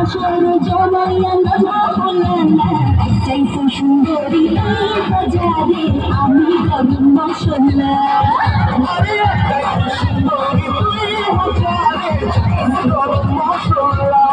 আসর জমাইয়া না বললেন চাইতো সুন্দরী বাজারে আমি গরম মশলা সুন্দরী তুই হাজারে গরম মশলা